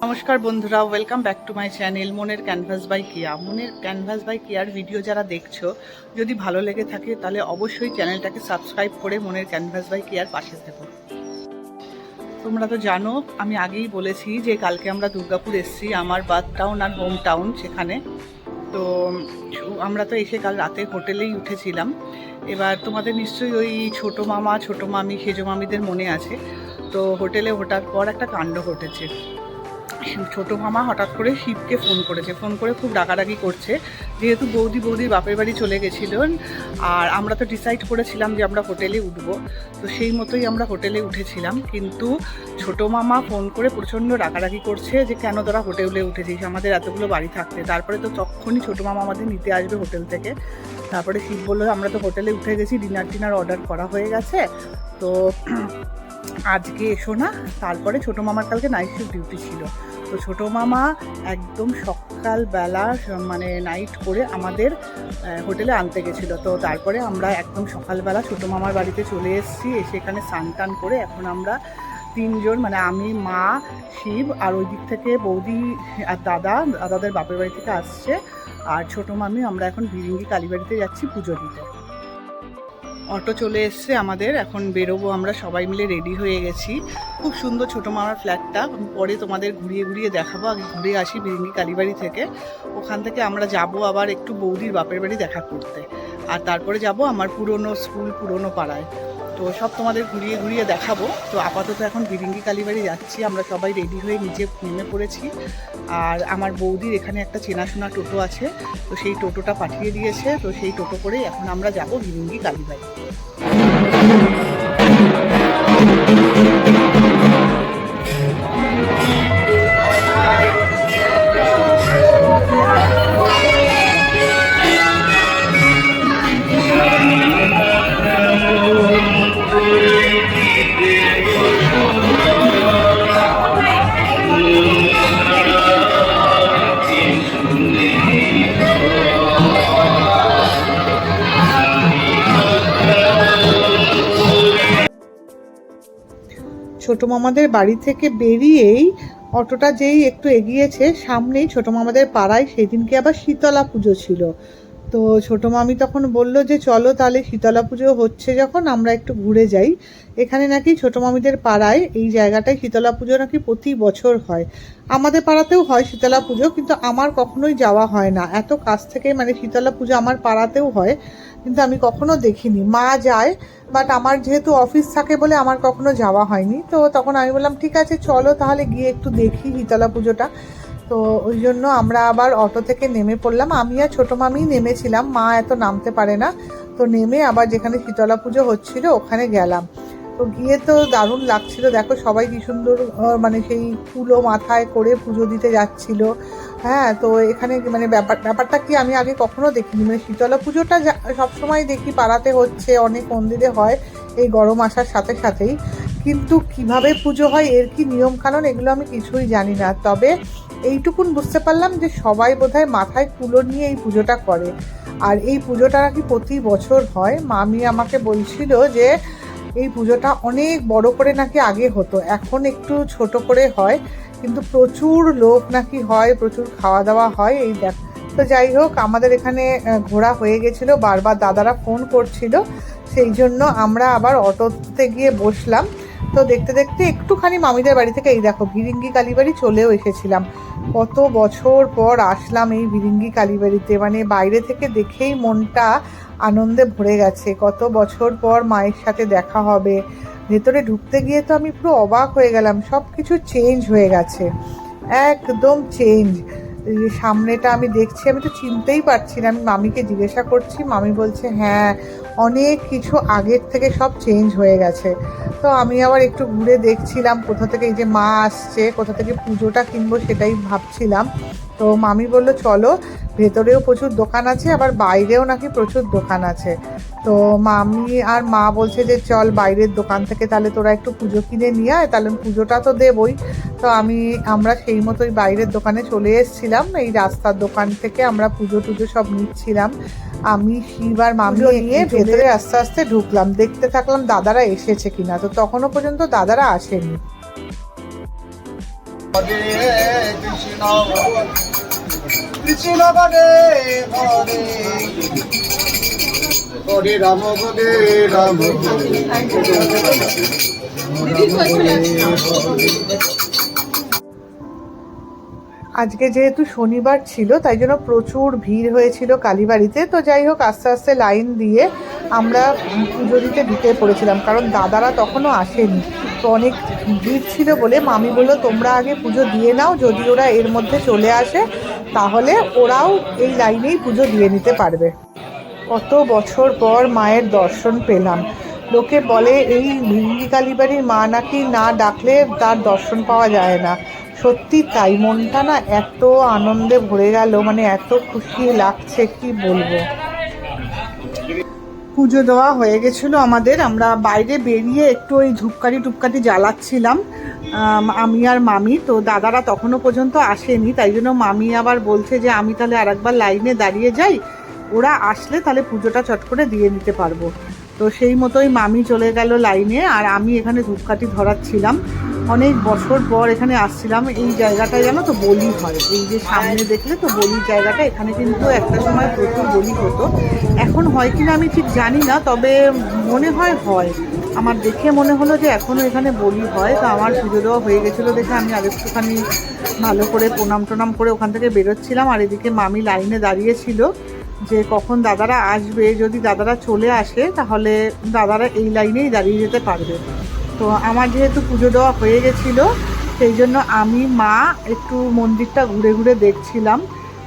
নমস্কার বন্ধুরা, welcome back to my channel মনের ক্যানভাস বাই কিয়া। মনের ক্যানভাস বাই কিয়ার ভিডিও যারা দেখছো, যদি ভালো লেগে থাকে তাহলে অবশ্যই চ্যানেলটাকে সাবস্ক্রাইব করে মনের ক্যানভাস বাই কিয়ার পাশে থেকো। তোমরা তো জানো, আমি আগেই বলেছি যে কালকে আমরা দুর্গাপুর এসেছি, আমার বার্থ টাউন আর হোম টাউন সেখানে। তো আমরা তো এসে কাল রাতে হোটেলেই উঠেছিলাম। এবার তোমাদের নিশ্চয়ই ওই ছোটো মামা, ছোটো মামি, সেজো মামিদের মনে আছে। তো হোটেলে ওঠার পর একটা কাণ্ড ঘটেছে। ছোটো মামা হঠাৎ করে শিবকে ফোন করে খুব ডাকাডাকি করছে, যেহেতু বৌদির বাপের বাড়ি চলে গেছিলেন। আর আমরা তো ডিসাইড করেছিলাম যে আমরা হোটেলে উঠবো, তো সেই মতোই আমরা হোটেলে উঠেছিলাম। কিন্তু ছোটো মামা ফোন করে প্রচণ্ড ডাকাডাকি করছে যে কেন তোরা হোটেলে উঠেছিস, আমাদের এতগুলো বাড়ি থাকতে। তারপরে তো তখনই ছোটো মামা আমাদের নিতে আসবে হোটেল থেকে। তারপরে শিব বললো আমরা তো হোটেলে উঠে গেছি, ডিনার অর্ডার করা হয়ে গেছে, তো আজকে এসো না। তারপরে ছোটো মামার কালকে নাইট শিফট ডিউটি ছিল, তো ছোটো মামা একদম সকালবেলা মানে নাইট করে আমাদের হোটেলে আনতে গেছিলো। তো তারপরে আমরা একদম সকালবেলা ছোটো মামার বাড়িতে চলে এসেছি। এসে এখানে স্নান টান করে এখন আমরা তিনজন, মানে আমি, মা, শিব আর ওই দিক থেকে বৌদি আর দাদাদের বাপের বাড়ি থেকে আসছে, আর ছোটো মামি, আমরা এখন ভিরিঙ্গি কালীবাড়িতে যাচ্ছি পুজো দিতে। অটো চলে এসছে আমাদের, এখন বেরোবো আমরা, সবাই মিলে রেডি হয়ে গেছি। খুব সুন্দর ছোটো মামার ফ্ল্যাটটা, পরে তোমাদের ঘুরিয়ে দেখাবো। আগে ঘুরে আসি ভিরিঙ্গি কালীবাড়ি থেকে, ওখান থেকে আমরা যাব আবার একটু বৌদির বাপের বাড়ি দেখা করতে, আর তারপরে যাব আমার পুরনো স্কুল, পুরনো পাড়ায়। তো সব তোমাদের ঘুরিয়ে দেখাবো। তো আপাতত এখন ভিরিঙ্গি কালীবাড়ি যাচ্ছি, আমরা সবাই রেডি হয়ে নিচে নেমে পড়েছি। আর আমার বৌদির এখানে একটা চেনাশোনা টোটো আছে, তো সেই টোটোটা পাঠিয়ে দিয়েছে, তো সেই টোটো করেই এখন আমরা যাব ভিরিঙ্গি কালীবাড়ি। ছোটো মামাদের বাড়ি থেকে বেরিয়েই অটোটা যেই একটু এগিয়েছে, সামনেই ছোটো মামাদের পাড়ায় সেদিনকে আবার শীতলা পুজো ছিল। তো ছোটো মামি তখন বলল যে চলো তাহলে শীতলা পুজো হচ্ছে যখন আমরা একটু ঘুরে যাই। এখানে নাকি ছোটো মামিদের পাড়ায় এই জায়গাটায় শীতলা পুজো নাকি প্রতি বছর হয়। আমাদের পাড়াতেও হয় শীতলা পুজো, কিন্তু আমার কখনোই যাওয়া হয় না। এত কাছ থেকে মানে শীতলা পুজো আমার পাড়াতেও হয়, কিন্তু আমি কখনো দেখিনি। মা যায়, বাট আমার যেহেতু অফিস থাকে বলে আমার কখনো যাওয়া হয়নি। তো তখন আমি বললাম ঠিক আছে চলো তাহলে গিয়ে একটু দেখি শীতলা পুজোটা। তো ওই জন্য আমরা আবার অটো থেকে নেমে পড়লাম, আমি আর ছোটো মামি নেমেছিলাম, মা এত নামতে পারে না। তো নেমে আবার যেখানে শীতলা পুজো হচ্ছিল ওখানে গেলাম। তো গিয়ে তো দারুণ লাগছিল, দেখো সবাই কি সুন্দর মানে সেই ফুলও মাথায় করে পুজো দিতে যাচ্ছিল। হ্যাঁ, তো এখানে মানে ব্যাপারটা কি আমি আগে কখনো দেখিনি। মানে শীতলা পুজোটা সবসময় দেখি পাড়াতে হচ্ছে, অনেক মন্দিরে হয় এই গরম আসার সাথেই, কিন্তু কিভাবে পুজো হয়, এর কি নিয়ম কানুন, এগুলো আমি কিছুই জানি না। তবে এইটুকুন বুঝতে পারলাম যে সবাই বোধহয় মাথায় কুলো নিয়ে এই পুজোটা করে, আর এই পুজোটা নাকি প্রতি বছর হয়। মামি আমাকে বলছিল যে এই পুজোটা অনেক বড় করে নাকি আগে হতো, এখন একটু ছোট করে হয়, কিন্তু প্রচুর লোক নাকি হয়, প্রচুর খাওয়া দাওয়া হয়। এই দেখ, তো যাই হোক, আমাদের এখানে ঘোরা হয়ে গেছিলো, বারবার দাদারা ফোন করছিল, সেই জন্য আমরা আবার অটোতে গিয়ে বসলাম। তো দেখতে একটুখানি মামিদের বাড়ি থেকে এই দেখো ভিরিঙ্গি কালীবাড়ি চলেও এসেছিলাম। কত বছর পর আসলাম এই ভিরিঙ্গি কালীবাড়িতে, মানে বাইরে থেকে দেখেই মনটা আনন্দে ভরে গেছে। কত বছর পর মায়ের সাথে দেখা হবে। ভেতরে ঢুকতে গিয়ে তো আমি পুরো অবাক হয়ে গেলাম, সব কিছু চেঞ্জ হয়ে গেছে, একদম চেঞ্জ। সামনেটা আমি দেখছি, আমি তো চিনতেই পারছি না। আমি মামিকে জিজ্ঞাসা করছি, মামি বলছে হ্যাঁ অনেক কিছু আগের থেকে সব চেঞ্জ হয়ে গেছে। তো আমি আবার একটু ঘুরে দেখছিলাম কোথা থেকে এই যে মা আসছে, কোথা থেকে পুজোটা কিনবো সেটাই ভাবছিলাম। তো মামি বলল চলো, ভেতরেও প্রচুর দোকান আছে, আবার বাইরেও নাকি প্রচুর দোকান আছে। তো মামি আর মা বলছে যে চল বাইরের দোকান থেকে তাহলে তোরা একটু পুজো কিনে নিয়ে আয়, তাহলে পুজোটা তো দেবই। তো আমরা সেই মতোই বাইরের দোকানে চলে এসেছিলাম, এই রাস্তার দোকান থেকে আমরা পুজো টুজো সব নিচ্ছিলাম। আমি শিব আর মামি নিয়ে ভেতরে আস্তে আস্তে ঢুকলাম, দেখতে থাকলাম দাদারা এসেছে কিনা। তো তখনও পর্যন্ত দাদারা আসেনি। হরে কৃষ্ণ কৃষ্ণ হরে হরে হরে রাম আজকে যেহেতু শনিবার ছিল তাই জন্য প্রচুর ভিড় হয়েছিল কালীবাড়িতে। তো যাই হোক, আস্তে আস্তে লাইন দিয়ে আমরা পুজো দিতে ঢুকে পড়েছিলাম, কারণ দাদারা তখনও আসেনি। তো অনেক ভিড় ছিল বলে মামি বললো তোমরা আগে পুজো দিয়ে নাও, যদি ওরা এর মধ্যে চলে আসে তাহলে ওরাও এই লাইনেই পুজো দিয়ে নিতে পারবে। কত বছর পর মায়ের দর্শন পেলাম। লোকে বলে এই ভিরিঙ্গি কালীবাড়ির মা নাকি না ডাকলে তার দর্শন পাওয়া যায় না। সত্যি তাই, মনটা না এত আনন্দে ভরে গেল, মানে এত খুশি লাগছে কি বলবো। পুজো দেওয়া হয়ে গেছিলো আমাদের, আমরা বাইরে বেরিয়ে একটু ওই ধূপকাঠি জ্বালাচ্ছিলাম আমি আর মামি। তো দাদারা তখনও পর্যন্ত আসেনি, তাই জন্য মামি আবার বলছে যে আমি তাহলে আরেকবার লাইনে দাঁড়িয়ে যাই, ওরা আসলে তাহলে পুজোটা চট করে দিয়ে নিতে পারবো। তো সেই মতোই মামি চলে গেল লাইনে, আর আমি এখানে ধূপকাঠি ধরাচ্ছিলাম। অনেক বছর পর এখানে আসছিলাম। এই জায়গাটায় জানো তো বলি হয়, এই যে সামনে দেখলে তো বলির জায়গাটা, এখানে কিন্তু একটা সময় প্রচুর বলি হতো। এখন হয় কিনা আমি ঠিক জানি না, তবে মনে হয় আমার দেখে মনে হলো যে এখনও এখানে বলি হয়। তো আমার পুজো দেওয়া হয়ে গেছিলো দেখে আমি আরেকটুখানি ভালো করে প্রণাম করে ওখান থেকে বেরোচ্ছিলাম। আর এদিকে মামি লাইনে দাঁড়িয়েছিল যে কখন দাদারা আসবে, যদি দাদারা চলে আসে তাহলে দাদারা এই লাইনেই দাঁড়িয়ে যেতে পারবে। তো আমার যেহেতু পুজো দেওয়া হয়ে গেছিলো সেই জন্য আমি মা একটু মন্দিরটা ঘুরে ঘুরে দেখছিলাম।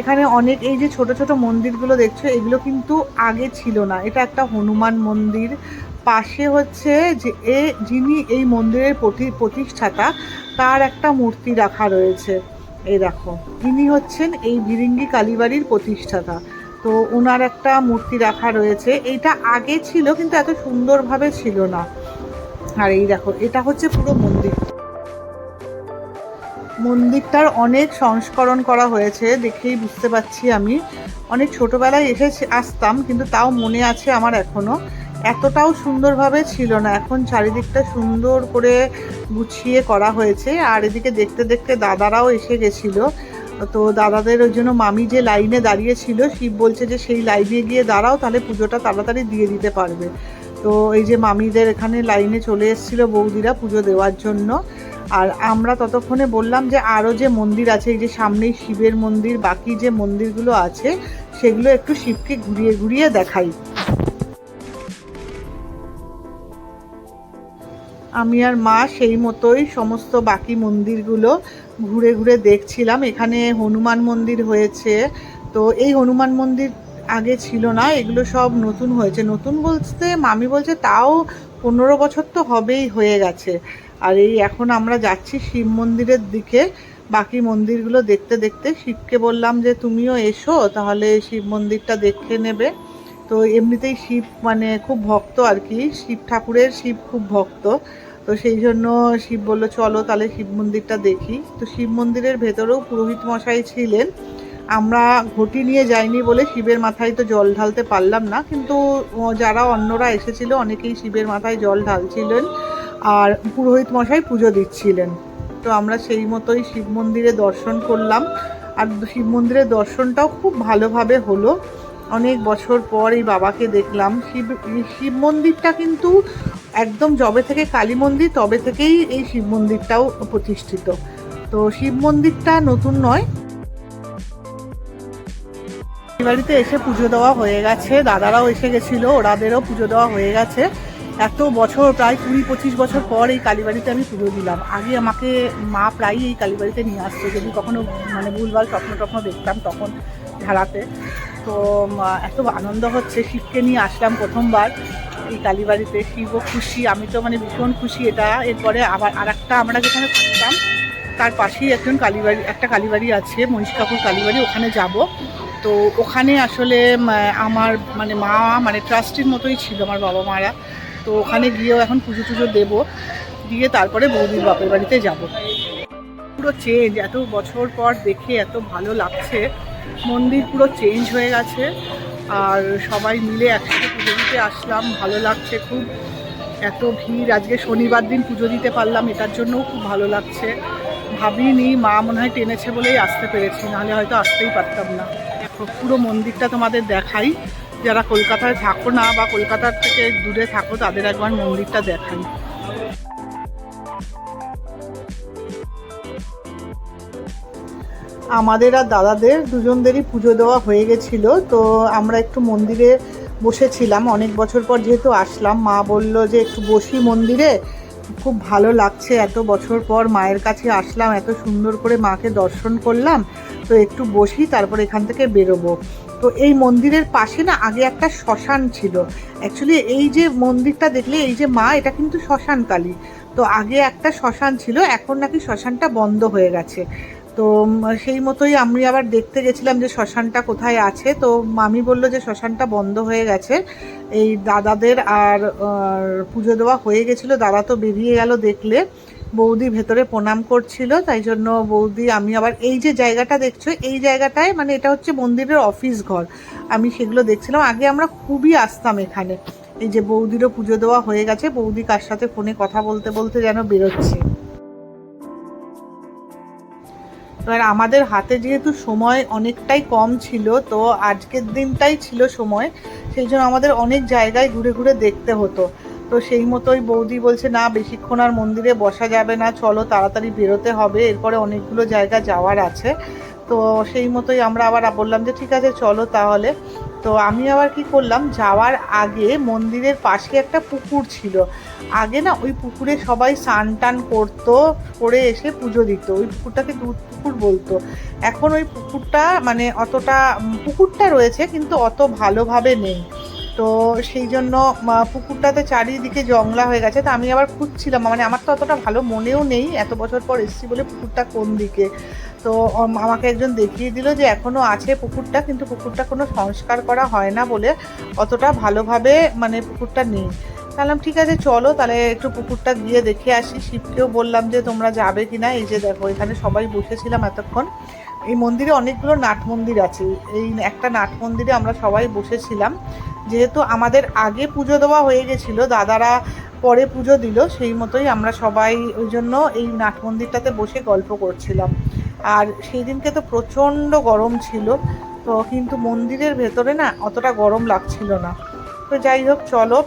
এখানে অনেক এই যে ছোট ছোট মন্দিরগুলো দেখছো, এগুলো কিন্তু আগে ছিল না। এটা একটা হনুমান মন্দির, পাশে হচ্ছে যে যিনি এই মন্দিরের প্রতিষ্ঠাতা তার একটা মূর্তি রাখা রয়েছে। এই দেখো, ইনি হচ্ছেন এই ভিরিঙ্গি কালীবাড়ির প্রতিষ্ঠাতা। তো ওনার একটা মূর্তি রাখা রয়েছে। এইটা আগে ছিল কিন্তু এত সুন্দরভাবে ছিল না। আর এই দেখো, এটা হচ্ছে পুরো মন্দিরটার অনেক সংস্করণ করা হয়েছে, দেখেই বুঝতে পারছি। আমি অনেক ছোটোবেলায় আসতাম, কিন্তু তাও মনে আছে আমার এখনও। এতটাও সুন্দরভাবে ছিল না, এখন চারিদিকটা সুন্দর করে গুছিয়ে করা হয়েছে। আর এদিকে দেখতে দেখতে দাদারাও এসে গেছিলো। তো দাদাদের ওই জন্য মামি যে লাইনে দাঁড়িয়েছিল, শিব বলছে যে সেই লাইনে গিয়ে দাঁড়াও, তাহলে পুজোটা তাড়াতাড়ি দিয়ে দিতে পারবে। তো এই যে মামিদের এখানে লাইনে চলে এসেছিলো বৌদিরা পুজো দেওয়ার জন্য। আর আমরা ততক্ষণে বললাম যে আরও যে মন্দির আছে, এই যে সামনেই শিবের মন্দির, বাকি যে মন্দিরগুলো আছে সেগুলো একটু শিবকে ঘুরিয়ে ঘুরিয়ে দেখাই। আমি আর মা সেই মতোই সমস্ত বাকি মন্দিরগুলো ঘুরে ঘুরে দেখছিলাম। এখানে হনুমান মন্দির হয়েছে। তো এই হনুমান মন্দির আগে ছিল না, এগুলো সব নতুন হয়েছে। নতুন বলতে মামি বলছে তাও 15 বছর তো হবেই, হয়ে গেছে। আর এই এখন আমরা যাচ্ছি শিব মন্দিরের দিকে, বাকি মন্দিরগুলো দেখতে দেখতে। শিবকে বললাম যে তুমিও এসো, তাহলে শিব মন্দিরটা দেখে নেবে। তো এমনিতেই শিব মানে খুব ভক্ত আর কি, শিব ঠাকুরের শিব খুব ভক্ত। তো সেই জন্য শিব বললো চলো তাহলে শিব মন্দিরটা দেখি। তো শিব মন্দিরের ভেতরেও পুরোহিত মশাই ছিলেন। আমরা ঘটি নিয়ে যাইনি বলে শিবের মাথায় তো জল ঢালতে পারলাম না, কিন্তু যারা অন্যরা এসেছিল অনেকেই শিবের মাথায় জল ঢালছিলেন আর পুরোহিত মশাই পুজো দিচ্ছিলেন। তো আমরা সেই মতোই শিব মন্দিরে দর্শন করলাম। আর শিব মন্দিরের দর্শনটাও খুব ভালোভাবে হলো। অনেক বছর পর এই বাবাকে দেখলাম। শিব মন্দিরটা কিন্তু একদম যবে থেকে কালী মন্দির তবে থেকেই এই শিব মন্দিরটাও প্রতিষ্ঠিত। তো শিব মন্দিরটা নতুন নয়। বাড়িতে এসে পুজো দেওয়া হয়ে গেছে, দাদারাও এসে গেছিলো, ওরাদেরও পুজো দেওয়া হয়ে গেছে। এত বছর, প্রায় 20-25 বছর পর এই কালীবাড়িতে আমি পুজো দিলাম। আগে আমাকে মা প্রায়ই এই কালীবাড়িতে নিয়ে আসতো, যদি কখনো মানে ভুলভাল স্বপ্ন দেখতাম তখন ঝাড়াতে। তো এত আনন্দ হচ্ছে, শিবকে নিয়ে আসলাম প্রথমবার এই কালীবাড়িতে। শিবও খুশি, আমি তো মানে ভীষণ খুশি এটা। এরপরে আবার আরেকটা আমরা যেখানে থাকতাম তার পাশেই একটা কালীবাড়ি আছে, মহিষকাপুর কালীবাড়ি, ওখানে যাব। তো ওখানে আসলে আমার মানে মা মানে ট্রাস্টির মতোই ছিল আমার বাবা মারা। তো ওখানে গিয়েও এখন পুজো টুজো দেবো, দিয়ে তারপরে বৌদির বাপের বাড়িতে যাব। পুরো চেঞ্জ, এত বছর পর দেখে এত ভালো লাগছে। মন্দির পুরো চেঞ্জ হয়ে গেছে। আর সবাই মিলে একসাথে পুজো দিতে আসলাম, ভালো লাগছে খুব। এত ভিড়, আজকে শনিবার দিন পুজো দিতে পারলাম, এটার জন্যও খুব ভালো লাগছে। ভাবিনি, মা মনে হয় টেনেছে বলেই আসতে পেরেছি, নাহলে হয়তো আসতেই পারতাম না। পুরো মন্দিরটা তোমাদের দেখাই, যারা কলকাতায় থাকো না বা কলকাতার থেকে দূরে থাকো তাদের একবার মন্দিরটা দেখাই। আমাদের আর দাদাদের দুজনদেরই পুজো দেওয়া হয়ে গেছিল। তো আমরা একটু মন্দিরে বসেছিলাম, অনেক বছর পর যেহেতু আসলাম, মা বলল যে একটু বসি মন্দিরে, খুব ভালো লাগছে, এত বছর পর মায়ের কাছে আসলাম, এত সুন্দর করে মাকে দর্শন করলাম, তো একটু বসি, তারপর এখান থেকে বেরোবো। তো এই মন্দিরের পাশে না আগে একটা শ্মশান ছিল। অ্যাকচুয়ালি এই যে মন্দিরটা দেখলে, এই যে মা, এটা কিন্তু শ্মশান কালী। তো আগে একটা শ্মশান ছিল, এখন নাকি শ্মশানটা বন্ধ হয়ে গেছে। তো সেই মতোই আমি আবার দেখতে গেছিলাম যে শ্মশানটা কোথায় আছে। তো মামি বলল যে শ্মশানটা বন্ধ হয়ে গেছে। এই দাদাদের আর পুজো দেওয়া হয়ে গেছিলো, দাদা তো বেরিয়ে গেল দেখলে, বৌদি ভেতরে প্রণাম করছিল, তাই জন্য বৌদি, আমি আবার এই যে জায়গাটা দেখছো, এই জায়গাটায় মানে এটা হচ্ছে মন্দিরের অফিস ঘর, আমি সেগুলো দেখছিলাম। আগে আমরা খুবই আসতাম এখানে। এই যে বৌদিরও পুজো দেওয়া হয়ে গেছে, বৌদি কার সাথে ফোনে কথা বলতে বলতে যেন বেরোচ্ছে। এবার আমাদের হাতে যেহেতু সময় অনেকটাই কম ছিল, তো আজকের দিনটাই ছিল সময়, সেই জন্য আমাদের অনেক জায়গায় ঘুরে ঘুরে দেখতে হতো। তো সেই মতোই বৌদি বলছে, না বেশিক্ষণ আর মন্দিরে বসা যাবে না, চলো তাড়াতাড়ি বেরোতে হবে, এরপরে অনেকগুলো জায়গা যাওয়ার আছে। তো সেই মতোই আমরা আবার বললাম যে ঠিক আছে চলো তাহলে। তো আমি আবার কি করলাম, যাওয়ার আগে মন্দিরের পাশে একটা পুকুর ছিল, আগে না ওই পুকুরে সবাই স্নান টান করতো, করে এসে পুজো দিত, ওই পুকুরটাকে দুধ পুকুর বলতো। এখন ওই পুকুরটা মানে অতটা, পুকুরটা রয়েছে কিন্তু অত ভালোভাবে নেই। তো সেই জন্য পুকুরটাতে চারিদিকে জংলা হয়ে গেছে। তো আমি আবার খুঁজছিলাম, মানে আমার তো অতটা ভালো মনেও নেই, এত বছর পর এসেছি বলে পুকুরটা কোন দিকে। তো আমাকে একজন দেখিয়ে দিল যে এখনও আছে পুকুরটা, কিন্তু পুকুরটা কোনো সংস্কার করা হয় না বলে অতটা ভালোভাবে মানে পুকুরটা নেই। তাহলে ঠিক আছে চলো তাহলে একটু পুকুরটা গিয়ে দেখে আসি। শিবকেও বললাম যে তোমরা যাবে কি না, এই যে দেখো এখানে সবাই বসেছিলাম এতক্ষণ। এই মন্দিরে অনেকগুলো নাট মন্দির আছে, এই একটা নাট মন্দিরে আমরা সবাই বসেছিলাম। যেহেতু আমাদের আগে পুজো দেওয়া হয়ে গেছিলো, দাদারা পরে পুজো দিল, সেই মতোই আমরা সবাই ওই জন্য এই নাট মন্দিরটাতে বসে গল্প করছিলাম। আর সেই দিনকে তো প্রচণ্ড গরম ছিল, তো কিন্তু মন্দিরের ভেতরে না অতটা গরম লাগছিল না। তো যাই হোক চলো,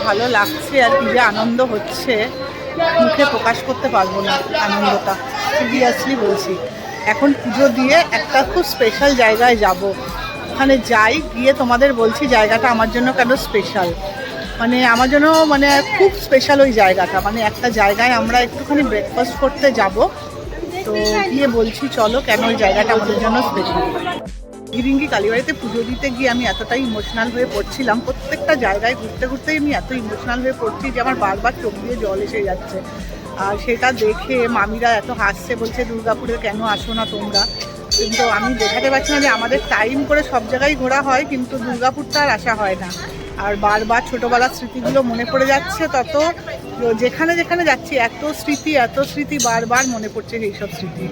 ভালো লাগছে আর কি যে আনন্দ হচ্ছে, মুখে প্রকাশ করতে পারবো না আনন্দটা, সিরিয়াসলি বলছি। এখন পুজো দিয়ে একটা খুব স্পেশাল জায়গায় যাব, ওখানে যাই, গিয়ে তোমাদের বলছি জায়গাটা আমার জন্য কেন স্পেশাল, মানে আমার জন্য মানে খুব স্পেশাল ওই জায়গাটা। মানে একটা জায়গায় আমরা একটুখানি ব্রেকফাস্ট করতে যাব, তো গিয়ে বলছি চলো কেন ওই জায়গাটা আমাদের জন্য স্পেশাল। গিরিঙ্গি কালীবাড়িতে পুজো দিতে গিয়ে আমি এতটাই ইমোশনাল হয়ে পড়ছিলাম, প্রত্যেকটা জায়গায় ঘুরতে ঘুরতেই আমি এত ইমোশনাল হয়ে পড়ছি যে আমার বারবার চোখ দিয়ে জল এসে যাচ্ছে। আর সেটা দেখে মামিরা এত হাসছে, বলছে দুর্গাপুরে কেন আসো না তোমরা। কিন্তু আমি দেখাতে পারছি না যে আমাদের টাইম করে সব জায়গায় ঘোরা হয়, কিন্তু দুর্গাপুরটা আর আসা হয় না। আর বারবার ছোটোবেলার স্মৃতিগুলো মনে পড়ে যাচ্ছে, তত যেখানে যেখানে যাচ্ছি এত স্মৃতি বারবার মনে পড়ছে সেই সব স্মৃতি।